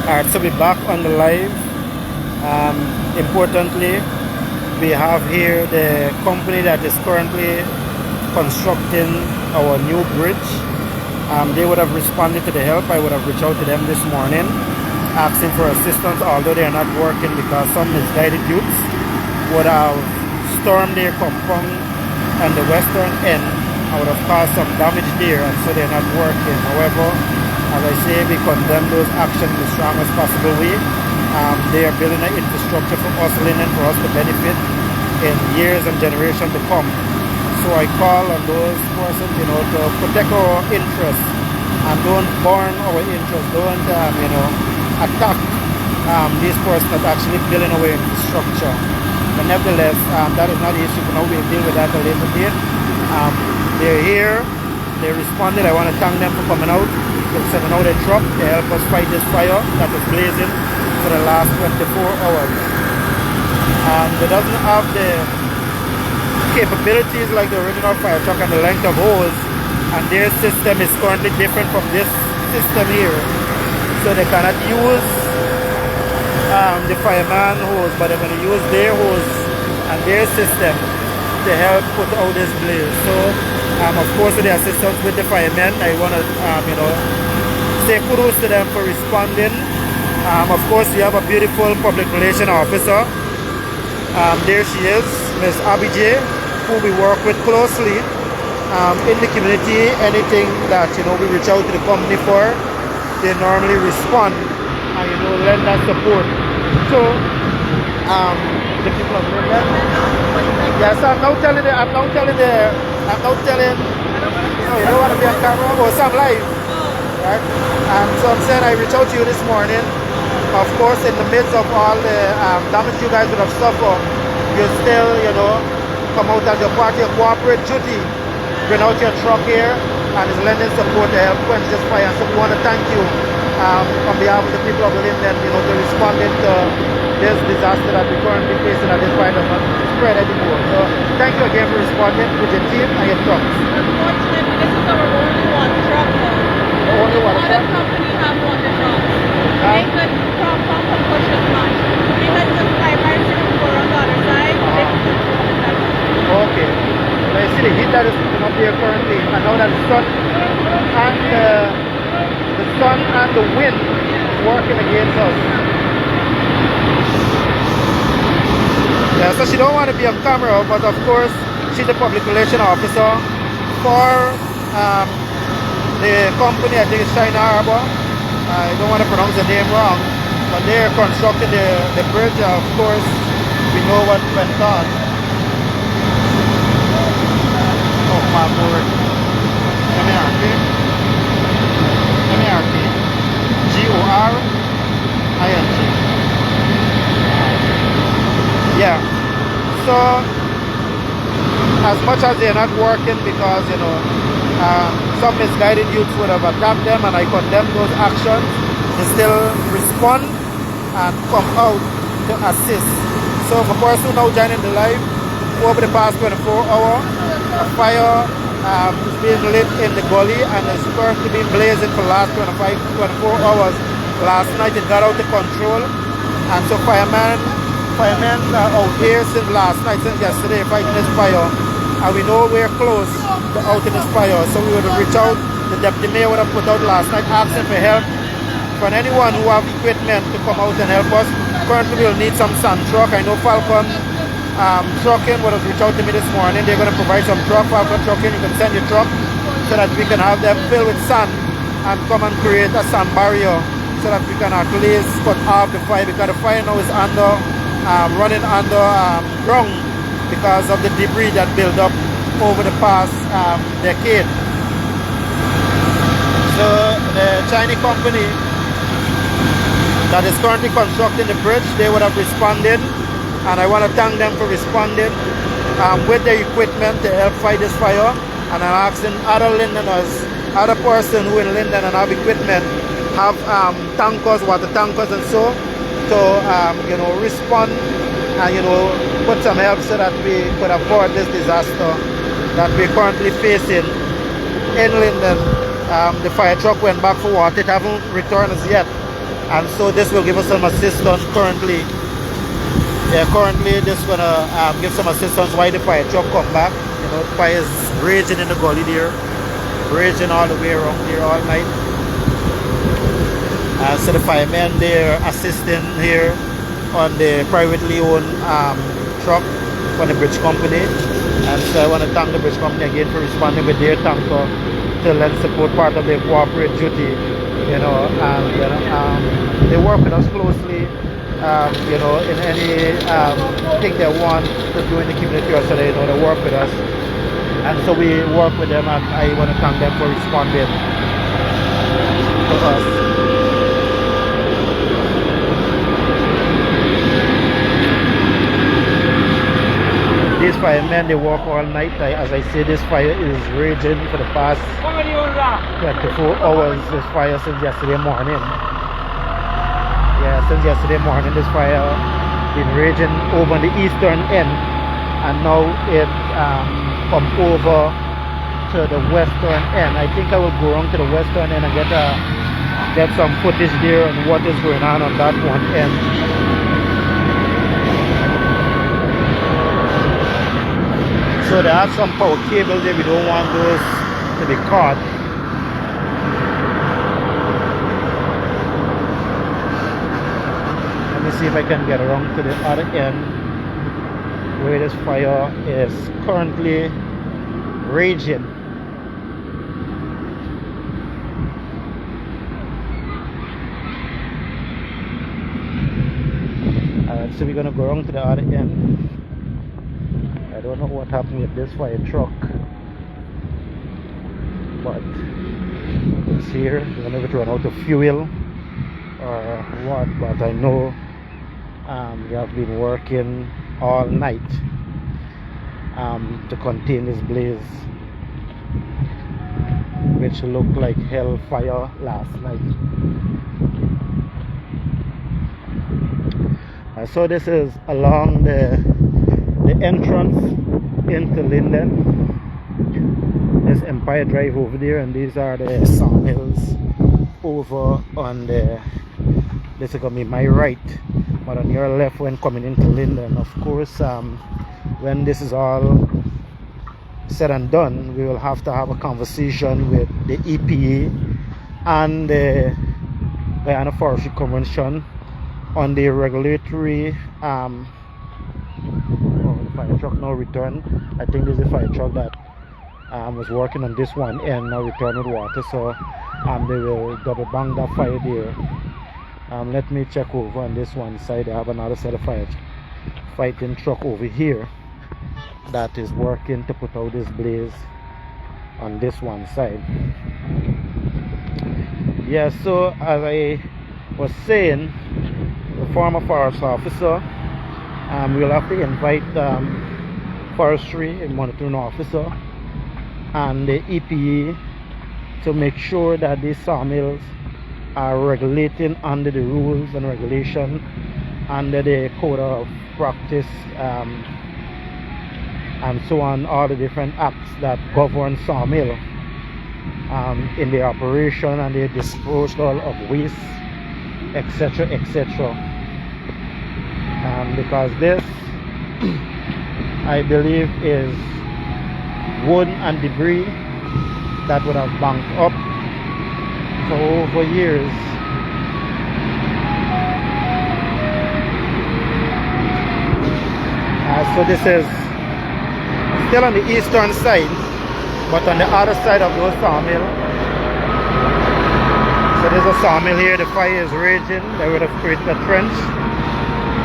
Alright, so we're back on the live. Importantly, we have here the company that is currently constructing our new bridge. They would have responded to the help. I would have reached out to them this morning asking for assistance, although they are not working because some misguided youths would have stormed their compound on the western end. I would have caused some damage there, and so they're not working. However, as I say, we condemn those actions in the strongest possible way. They are building an infrastructure for us, Linden, for us to benefit in years and generations to come. So I call on those persons, to protect our interests and don't burn our interests, don't, attack these persons that actually building our infrastructure. But nevertheless, that is not the issue. Now we'll deal with that a later date. They're here. They responded. I want to thank them for coming out. They're sending out a truck to help us fight this fire that is blazing for the last 24 hours. It doesn't have the capabilities like the original fire truck and the length of hose, and their system is currently different from this system here. So they cannot use the fireman hose, but they're going to use their hose and their system to help put out this blaze. So of course, with the assistance with the firemen, I want to say kudos to them for responding. Of course, we have a beautiful public relations officer. There she is, Ms. Abijay, who we work with closely in the community. Anything that we reach out to the company for, they normally respond and lend that support to the people of Linden. Yes, I'm now telling you don't want to be on camera. Oh, so I'm live, right? And so I'm saying I reached out to you this morning. Of course, in the midst of all the damage you guys would have suffered, you still, come out as your party of corporate duty, bring out your truck here, and is lending support to help quench this fire. So we want to thank you on behalf of the people of Linden, to responding to this disaster that we're currently facing, that this fire does not spread anymore. So thank you again for responding with your team and your trucks. Unfortunately, this is our only one truck now. The only one Other company have one truck. They could pump and push as much. Because the firefighting system were on the other side, they could put it that way. Okay. So you see the heat that is putting up here currently, and now that the sun and the wind is working against us. Yeah, so she don't want to be on camera, but of course she's the public relations officer for the company. I think it's China Harbor. I don't want to pronounce the name wrong, but they're constructing the bridge. Of course, we know what went on. Oh my word. M-A-R-K G-O-R-I-N-G. Yeah. So as much as they're not working because some misguided youths would have attacked them, and I condemn those actions, they still respond and come out to assist. So for person now joining the live, over the past 24 hours, a fire is being lit in the gully and is currently being blazing for the last 24 hours. Last night it got out of control, and so firemen are out here since last night, since yesterday, fighting this fire. And we know we're close to out in this fire, so we would have reached out. The deputy mayor would have put out last night asking for help from anyone who have equipment to come out and help us. Currently we'll need some sand truck. I know Falcon Trucking would have reached out to me this morning. They're going to provide some truck. Falcon Trucking, you can send your truck so that we can have them filled with sand and come and create a sand barrier so that we can at least put off the fire, because the fire now is running under ground because of the debris that built up over the past decade. So the Chinese company that is currently constructing the bridge, they would have responded, and I want to thank them for responding with their equipment to help fight this fire. And I'm asking other Lindeners, other person who in Linden and have equipment, have tankers, water tankers and so, to respond and put some help so that we could avoid this disaster that we're currently facing in Linden. The fire truck went back for water. It haven't returned as yet. And so this will give us some assistance currently. Yeah, currently this is gonna give some assistance while the fire truck come back. You know, the fire is raging in the gully there, raging all the way around here all night. So the firemen, they're assisting here on the privately owned truck for the bridge company. And so I want to thank the bridge company again for responding with their tanker to lend support, part of their cooperative duty. You know, and they work with us closely. You know, in any thing they want to do in the community, or so they know they work with us, and so we work with them, and I want to thank them for responding to us. These firemen, they work all night. As I say, this fire is raging for the past 24 hours. This fire since yesterday morning. Yeah, since yesterday morning, this fire been raging over the eastern end, and now it come over to the western end. I think I will go around to the western end and get some footage there on what is going on that one end. So they have some power cables there. We don't want those to be caught. See if I can get around to the other end where this fire is currently raging. Alright, so we're gonna go around to the other end. I don't know what happened with this fire truck, but it's here. I don't know if it ran out of fuel or what, but I know we have been working all night to contain this blaze, which looked like hellfire last night. So this is along the entrance into Linden. There's Empire Drive over there, and these are the sawmills over on the, this is gonna be my right, but on your left when coming into Linden. Of course, when this is all said and done, we will have to have a conversation with the EPA and the Guyana Forestry Convention on the regulatory oh, the fire truck now returned. I think this is a fire truck that was working on this one and now returned with water, so they will double bank that fire there. Let me check over on this one side. I have another set of firefighting truck over here that is working to put out this blaze on this one side. Yeah, so as I was saying, the former forest officer, we'll have to invite forestry and monitoring officer and the EPA to make sure that these sawmills are regulating under the rules and regulation, under the code of practice, and so on, all the different acts that govern sawmill in the operation and the disposal of waste, etc., etc. Because this I believe is wood and debris that would have banked up for over years. So this is still on the eastern side, but on the other side of those sawmill. So there's a sawmill here. The fire is raging. They would have created a trench,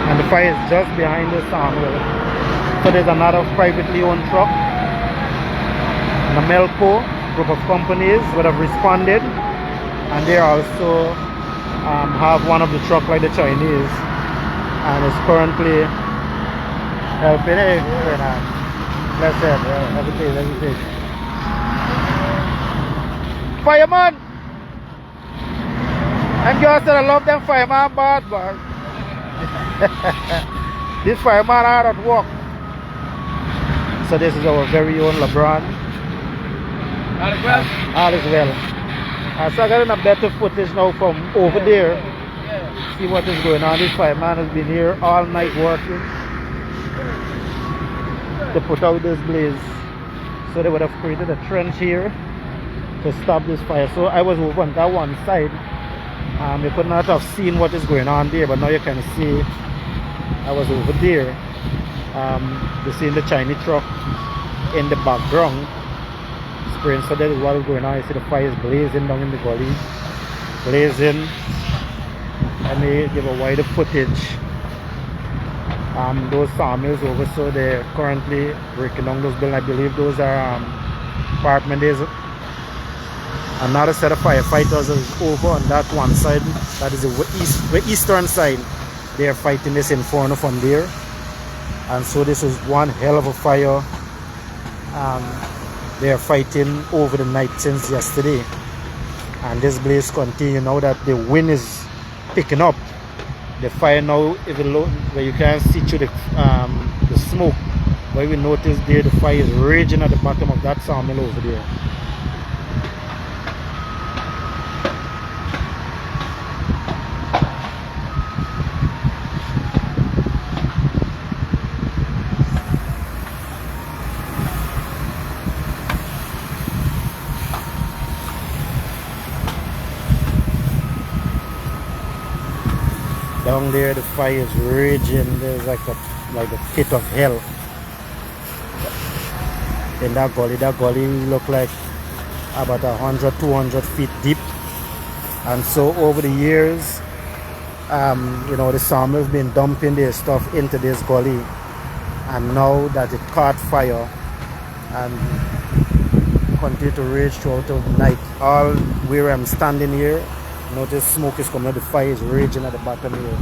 and the fire is just behind the sawmill. So there's another privately owned truck, and a Melco group of companies would have responded, and they also have one of the truck like the Chinese, and is currently helping. Hey, let's say everything. Fireman! I'm just I love them fireman bad, but this fireman hard at work. So this is our very own LeBron. All is well? All is well. So I got a better footage now from over there. Yeah. See what is going on. This fireman has been here all night working to put out this blaze. So they would have created a trench here to stop this fire. So I was over on that one side. You could not have seen what is going on there, but now you can see I was over there. You see the Chinese truck in the background spraying. So that is what is going on. You see the fire is blazing down in the gully, blazing. Let me give a wider footage. Those sawmills over, so they're currently breaking down those buildings. I believe those are apartment days. Another set of firefighters is over on that one side. That is the eastern side. They are fighting this inferno from there. And so this is one hell of a fire. They are fighting over the night since yesterday. And this blaze continues now that the wind is picking up. The fire now, even though where you can't see through the smoke, but we notice there the fire is raging at the bottom of that sawmill over there. Down there the fire is raging. There's like a pit of hell in that gully look like about 100-200 feet deep. And so over the years, you know, the sawmill's been dumping their stuff into this gully, and now that it caught fire and continue to rage throughout the night, all where I'm standing here, notice smoke is coming out, the fire is raging at the bottom here.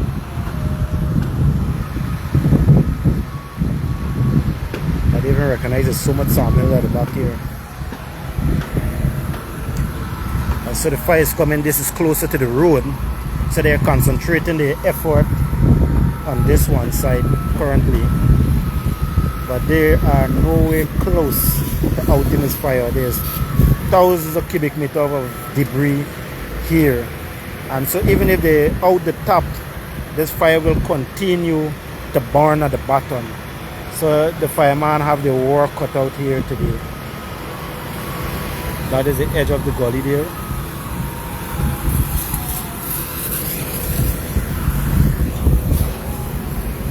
I didn't even recognize there's so much sawmill at the back here. And so the fire is coming, this is closer to the road, so they're concentrating their effort on this one side currently. But they are nowhere close to outing this fire. There's thousands of cubic meters of debris here. And so even if they out the top, this fire will continue to burn at the bottom. So the fireman have their work cut out here today. That is the edge of the gully there.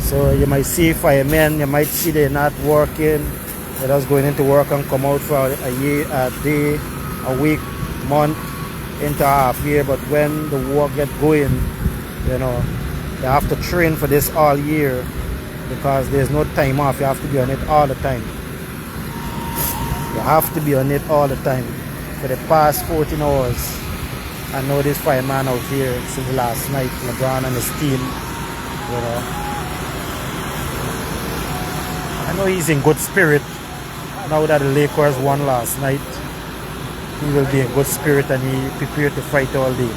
So you might see firemen, you might see they're not working. They're just going into work and come out for a year, a day, a week, month, into half year. But when the work get going, you know, they have to train for this all year because there's no time off. You have to be on it all the time. You have to be on it all the time. For the past 14 hours, I know this fireman out here since last night, LeBron and his team, you know. I know he's in good spirit now that the Lakers won last night. He will be in good spirit and he prepared to fight all day.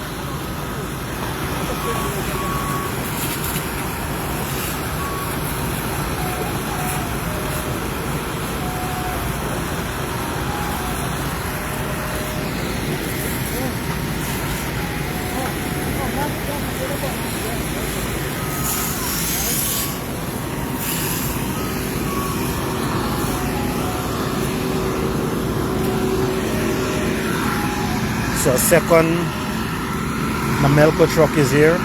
So a second Mamelco truck is here.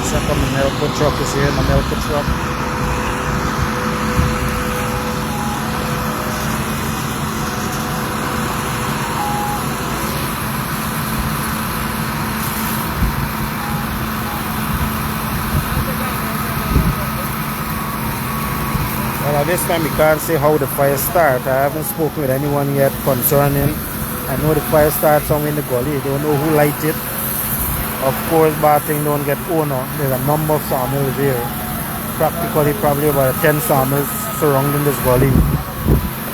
Second Mamelco truck is here, Mamelco truck. Well, at this time we can't say how the fire started. I haven't spoken with anyone yet concerning. I know the fire started somewhere in the gully. I don't know who lighted it. Of course, Barting don't get owner. There's a number of sawmills here. Practically probably about 10 sawmills surrounding this gully.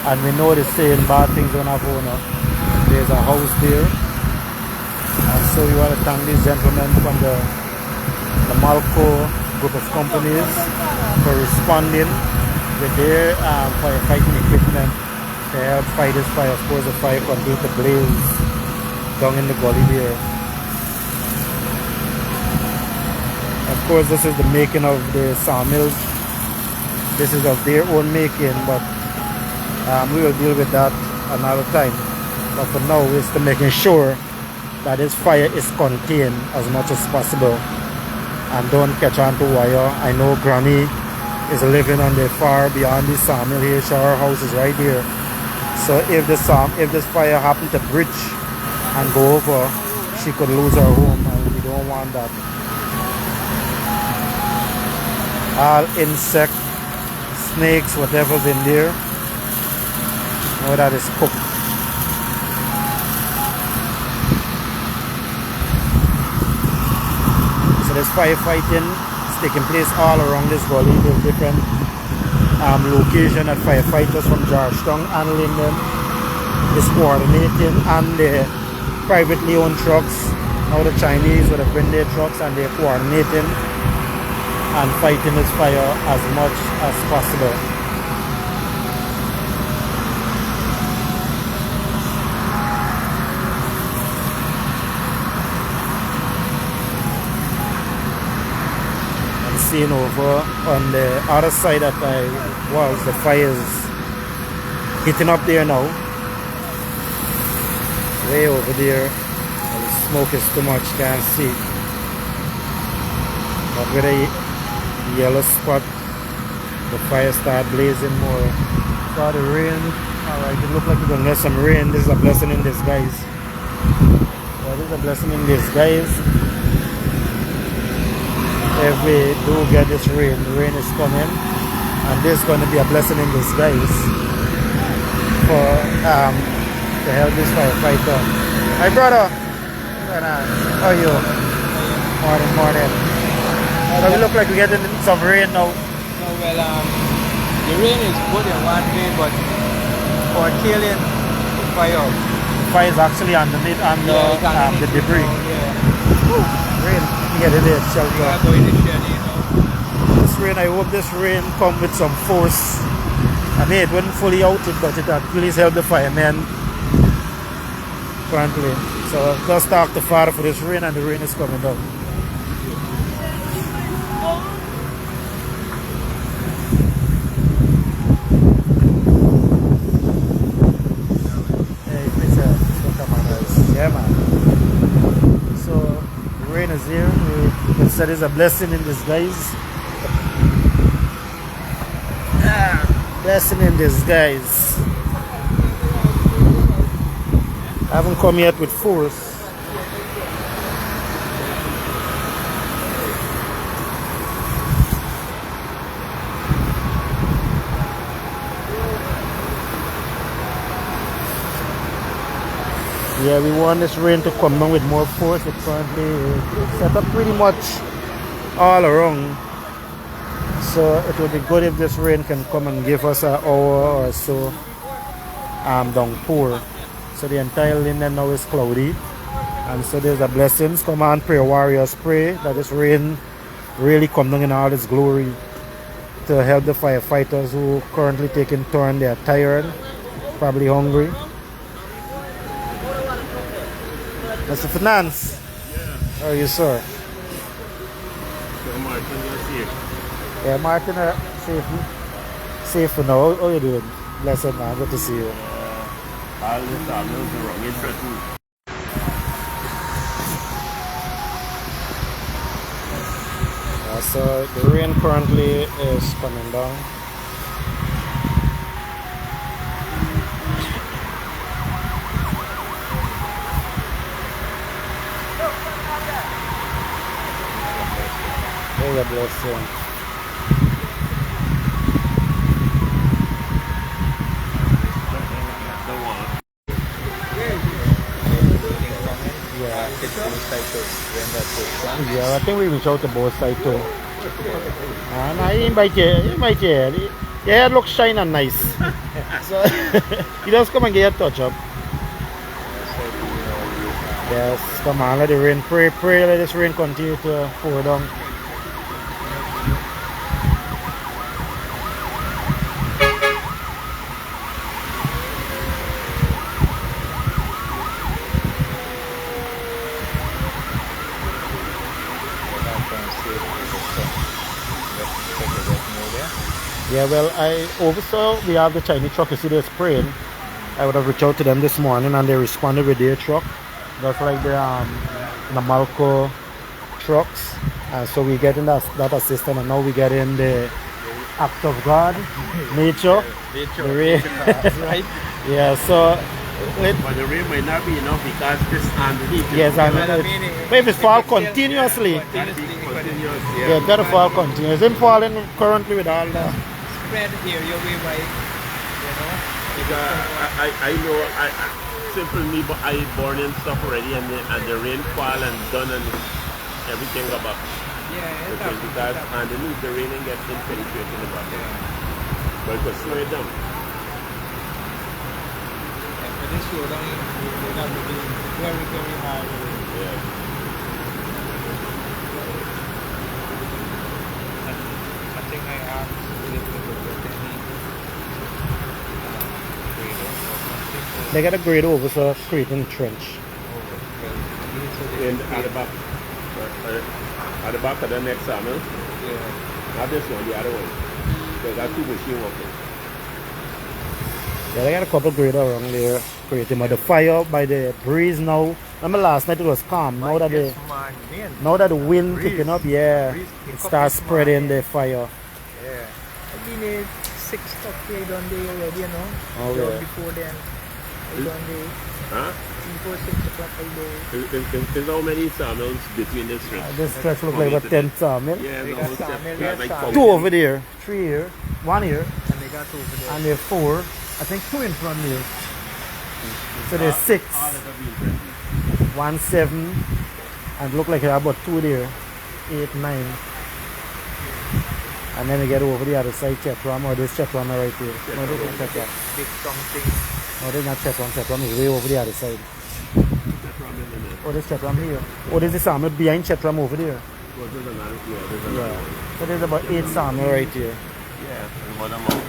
And we know the saying Barting don't have owner. There's a house there. And so we want to thank these gentlemen from the Malco group of companies for responding with their firefighting equipment to help fight this fire. Of course, the fire continued to blaze down in the gully there. course, this is the making of the sawmills. This is of their own making, but we will deal with that another time. But for now, it's to making sure that this fire is contained as much as possible and don't catch on to wire. I know Granny is living on the far beyond the sawmill here, so her house is right here. So if this fire happened to breach and go over, she could lose her home, and we don't want that. All insect, snakes, whatever's in there, know that is cooked. So there's firefighting is taking place all around this gully. There's different location that firefighters from Georgetown and Linden is coordinating, and the privately owned trucks. Now the Chinese would have bring their trucks and they're coordinating and fighting this fire as much as possible. And seeing over on the other side that I was, the fire is heating up there now. Way over there. The smoke is too much, can't see. But with a yellow spot, the fire start blazing more. Saw the rain. Alright, it looks like we're gonna get some rain. This is a blessing in disguise. Yeah, this is a blessing in disguise. If we do get this rain, the rain is coming, and this is gonna be a blessing in disguise for to help this firefighter. My brother, how are you? Morning. So we look like we're getting some rain now. No, well, the rain is good in one way, but for killing the fire. The fire is actually underneath the debris. Rain, you get it there, shelter. Yeah, going to shed, you know. This rain, I hope this rain come with some force. I mean, it wasn't fully out, but it at least help the firemen currently. So just talk to Father for this rain, and the rain is coming down. Yeah, man. So the rain is here. We said it's a blessing in disguise. Blessing in disguise. I haven't come yet with force. Yeah, we want this rain to come down with more force. It's currently set up pretty much all around. So it would be good if this rain can come and give us an hour or so downpour. So the entire Linden now is cloudy. And so there's a blessings. Come on, prayer warriors, pray that this rain really come down in all its glory to help the firefighters who currently taking turn. They are tired, probably hungry. Mr. Finance, how are you, sir? Yeah, Martin, safe for now. How are you doing? Blessed, man. Good to see you. All this are wrong interesting. So the rain currently is coming down. There's a blessing. Yeah, I think we reach out to both sides too. And I invite you. Your hair looks shiny and nice. So you just come and get your touch up. Yes, come on, let the rain pray, let this rain continue to pour down. Yeah, well, I oversaw we have the Chinese truck. You see, they're spraying. I would have reached out to them this morning, and they responded with their truck. That's like the Namalco trucks. And so we get in that assistance, and now we get in the act of God, nature, the rain. right? Yeah, so But the rain might not be enough because this underneath. yes, and but if it fall continuously, Continuous, yeah, it gotta fall continuous. It's falling currently with all the. Spread here your way by, you know. I know, simple me, but I born in stuff already, and the rain fall and done and everything about. Yeah, it's Because underneath the rain and gets penetrated in the bottom. But it could slow it down. But this slow down, you have to be very, very hard. Yeah. I think I asked a little bit about any grader or something. They got a grade over, so creating trench. At the back of the next sawmill, Yeah. not this one, the other one. They got two machines working. Yeah, they got a couple grader around there creating, but the fire by the breeze now. Remember last night it was calm. Now that the wind Breeze. picking up, yeah, Breeze pick it up starts this spreading morning. the fire. Yeah. I mean, it's 6 o'clock here done day already, you know. Oh, So yeah. before then, I done day. Huh? Before 6 o'clock I do. There's how many sawmills between this stretch? This stretch look like about 10 sawmill. Yeah, They the got whole stretch. sawmill, Yeah, yeah, like sawmill. 2 over there, 3 here, 1 here, And they got over there. and there 4. I think 2 in front here. So there's 6, all of them being 1, 7, and look like about 2 there, 8, 9. And then we get over the other side, Chetram, or this Chetram right here. No, this is Chetram. Big something. No, this is not Chetram. Chetram is way over the other side. Oh, this Chetram here. Oh, there's a sawmill behind Chetram over there. Well, there's another, yeah, there's another Yeah. one. So there's about 8 sawmill right here. Yeah, there's one more.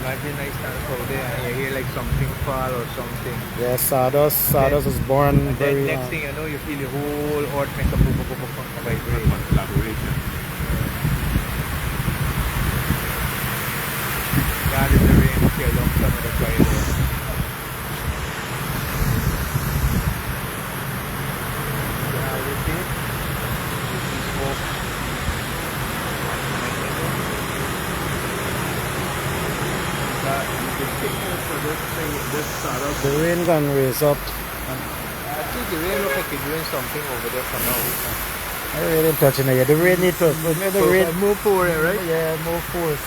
Imagine I stand over there and you hear like something fall or something. Yeah, Sawdust. Sawdust was born And then very next thing you know, you feel the whole earth make a boom, boom, boom, boom, boom, vibrate. Collaboration. God is the rain to kill down some of the fire. Yeah, you see? You see smoke. This sawdust. The rain can raise up. I think the rain look like it's doing something over there for now. I really ain't touching it yet. The rain needs to. The rain. Move forward, right? Yeah, more force.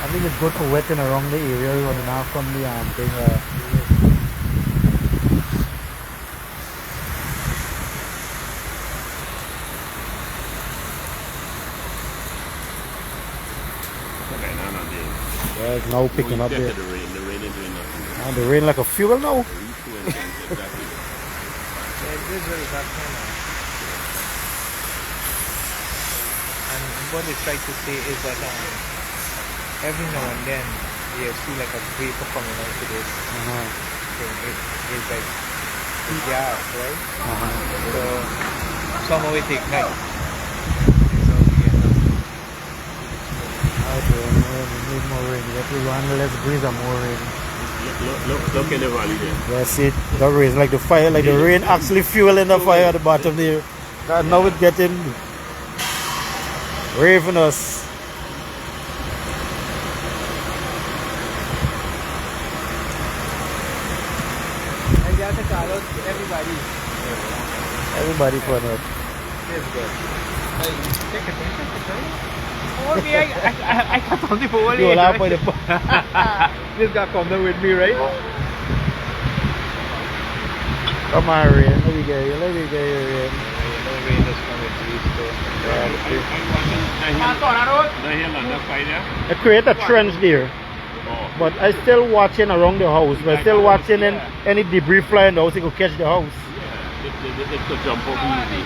I think it's good for wetting around the area running out from the thing. Okay, now I'm there. Yeah, it's now picking up The there. rain is doing nothing. And the rain like a fuel now. Exactly. Yeah, this is that kind of. And what they try to say is that every now and then you see like a vapor coming out to this thing. It's like it's gas, right? So somehow it ignites. So we end up. Okay, we need more rain. We have to run less breeze and more rain. Look in the valley there. That's it. The rain, like the fire, like the rain actually fueling the fire at the bottom there. And now it's getting ravenous. And you have to call out everybody. Everybody for it. It's good. Hey, take attention to it. Oh, me, I got something for all You will have for the This guy come down with me, right? Come on, rain. Let me get you. Let me get you, rain. No rain is coming, please. The hill on the side there. I create a trench there. Oh. But I still watching around the house. We're still watching any debris flying in the house, it could catch the house. It could jump over easy.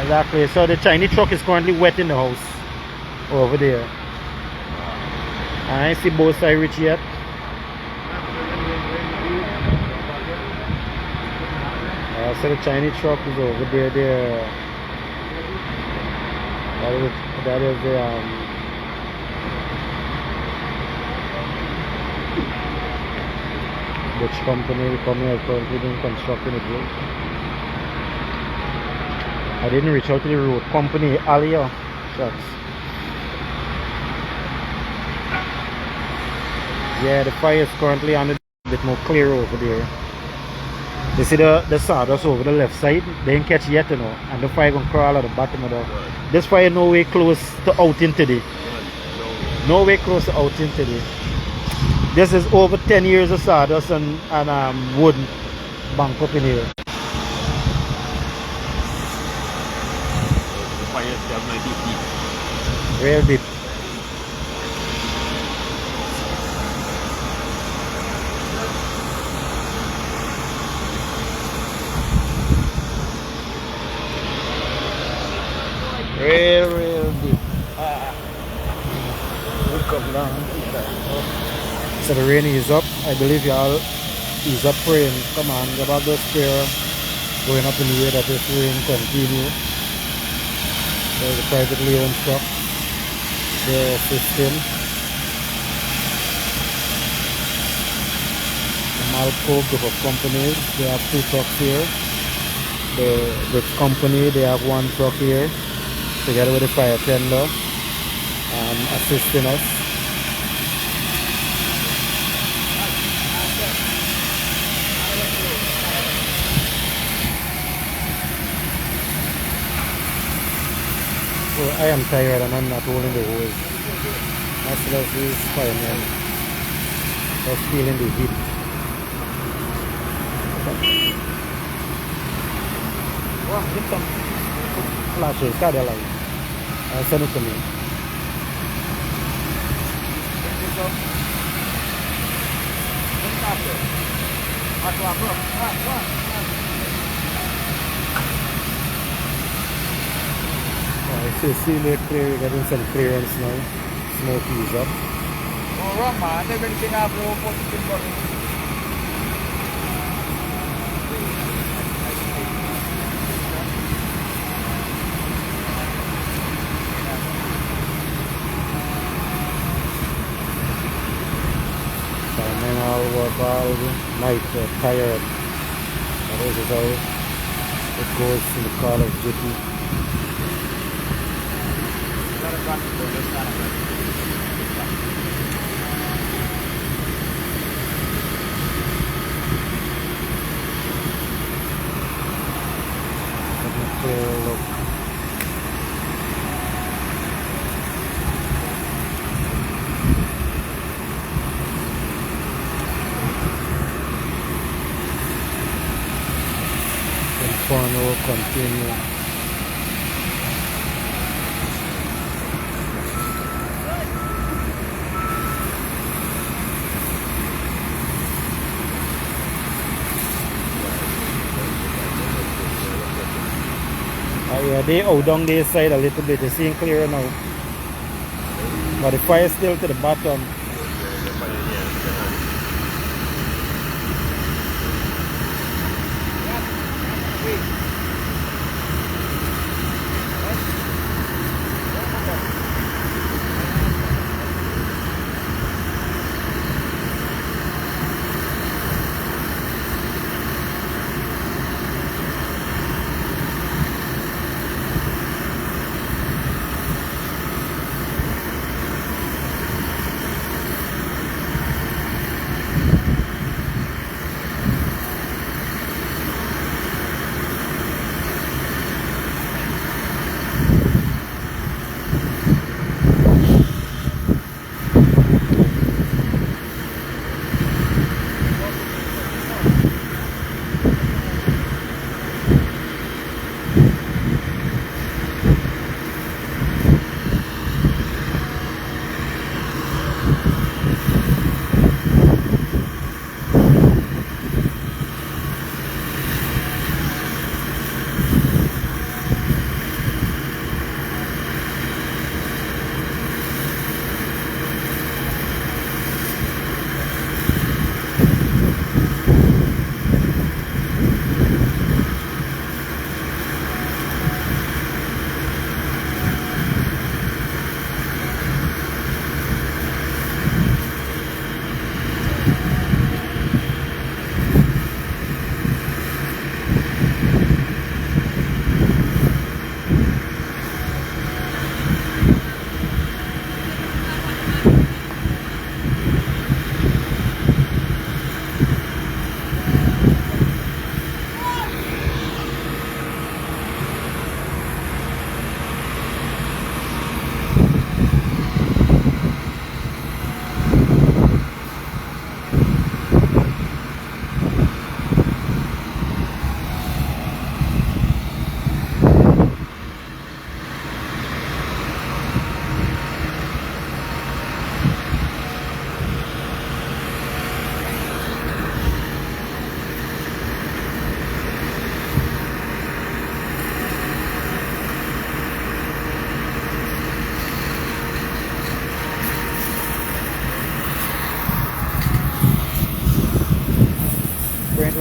Exactly. So the Chinese truck is currently wet in the house. Over there. I ain't see both sides reach yet. So the Chinese truck is over there. That is the which company come here currently doing construction it was. I didn't reach out to the road company earlier. Shucks. Yeah, the fire is currently on a bit more clear over there. You see the sawdust over the left side, they ain't catch yet, you know, and the fire gonna crawl at the bottom of the. This fire no way close to out into the. No way close to out into the. This is over 10 years of sawdust and wood bank up in here. The fire is 90 feet. Real deep. Real deep. Look up down. So the rain is up. I believe y'all is up praying. Come on, get back those prayer going up in the air that this rain continue. There's a privately owned truck. They're assisting. Malco group of companies. They have 2 trucks here. The company, they have 1 truck here together with the fire tender assisting us. Well, I am tired and I'm not holding the hose. Myself is fireman. Just feeling the heat. Wow, get some flashes, got the light. Send it to me. See, they're clear, getting some clearance now. Smoke is up. Oh, wrong, man. They're going to have no positive. And I'll work all night, tired. But this is how it goes in the Call of Duty. Look. Fun will continue. Yeah, they out down their side a little bit. They're seeing clearer now. But the fire is still to the bottom.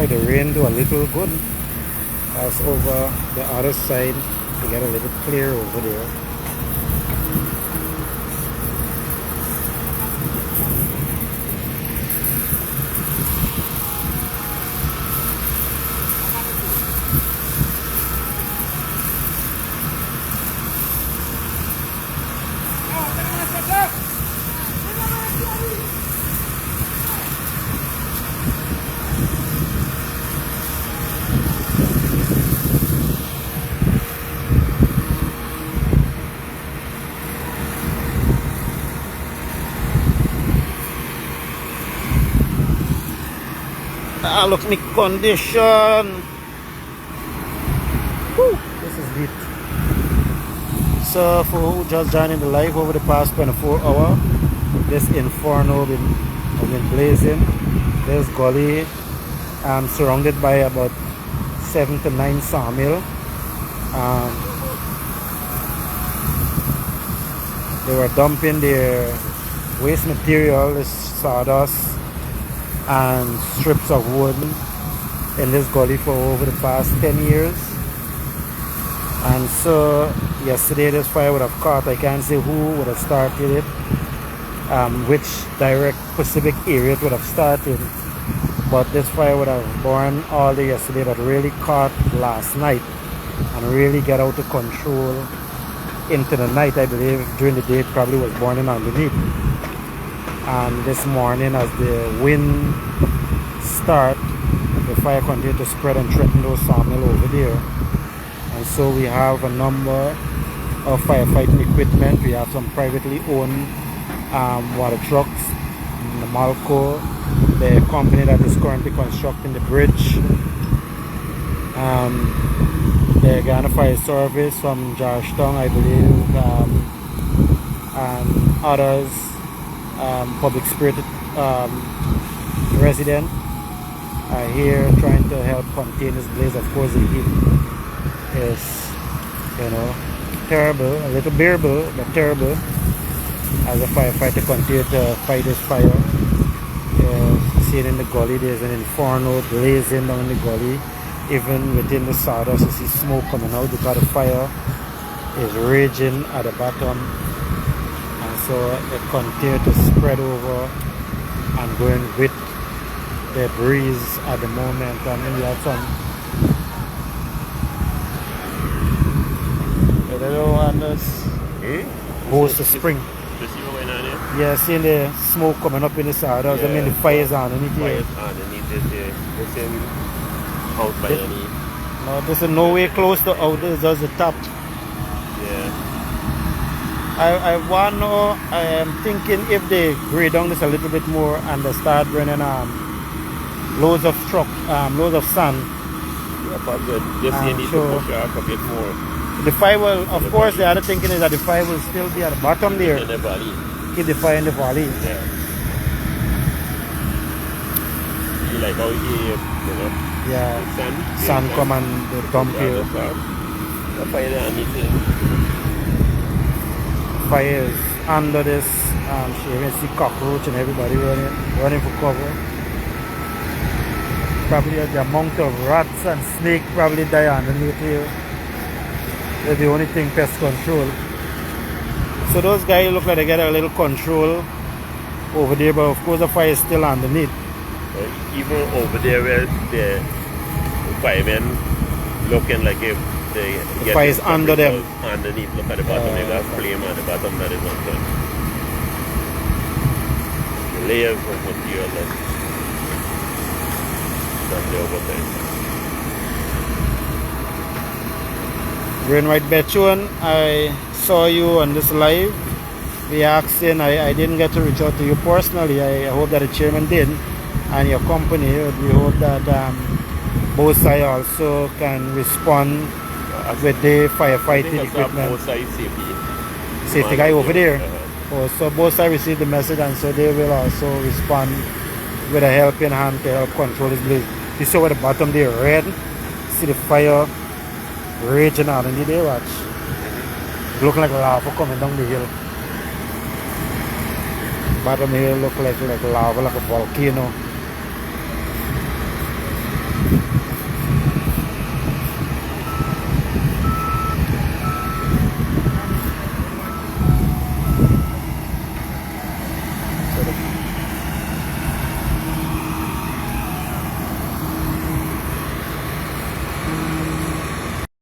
like the rain do a little good. As over the other side, we get a little clear over there. Look me condition. Woo, this is it. So for who just joining the live over the past 24 hours, this inferno has been blazing. There's gully. I'm surrounded by about 7 to 9 sawmill. They were dumping their waste material, this sawdust and strips of wood in this gully for over the past 10 years. And so yesterday this fire would have caught. I can't say who would have started it, which direct specific area it would have started, but this fire would have burned all day yesterday, but really caught last night and really get out of control into the night. I believe during the day it probably was burning underneath. And this morning, as the wind start, the fire continued to spread and threaten those sawmill over there. And so we have a number of firefighting equipment. We have some privately owned water trucks, the Malco, the company that is currently constructing the bridge, the Guyana Fire Service from Georgetown, I believe, and others. Public spirited resident are here trying to help contain this blaze. Of course, the heat is, terrible, a little bearable, but terrible, as a firefighter continue to fight this fire. Seen in the gully, there's an inferno blazing down the gully. Even within the sawdust, you see smoke coming out because the fire is raging at the bottom. So it continues to spread over and going with the breeze at the moment. And then we have some little ones goes to spring. Yeah, seeing the smoke coming up in the sawdust. I mean the fire's underneath here. Fire's underneath it. This is out by any. No, this is nowhere close to out. This is just the top. Yeah. I want to know, I am thinking if they grade down this a little bit more and they start burning loads of loads of sand. Yeah, but just you need to push off a bit more. The fire will, of course, the other thinking is that the fire will still be at the bottom there. In the valley. Keep the fire in the valley. Yeah. You like how you Yeah. Sand come and they dump here. The fire there underneath it. Fire is under this. You can see cockroach and everybody running for cover. Probably the amount of rats and snake probably die underneath here. They're the only thing pest control. So those guys look like they get a little control over there, but of course the fire is still underneath. Even over there where the firemen looking like if the fire is under them. Underneath, look at the bottom, they got flame at the bottom that is not done. The layers of material that's done the overtime. Rainwhite Betchuan, I saw you on this live. We asking, I didn't get to reach out to you personally. I hope that the chairman did, and your company. We hope that both sides also can respond with the firefighting equipment. Safety guy over there. So both sides received the message, and so they will also respond with a helping hand to help control this blaze. You see where the bottom there red. See the fire raging out in the day. Watch. Look like lava coming down the hill. Bottom here look like lava, like a volcano.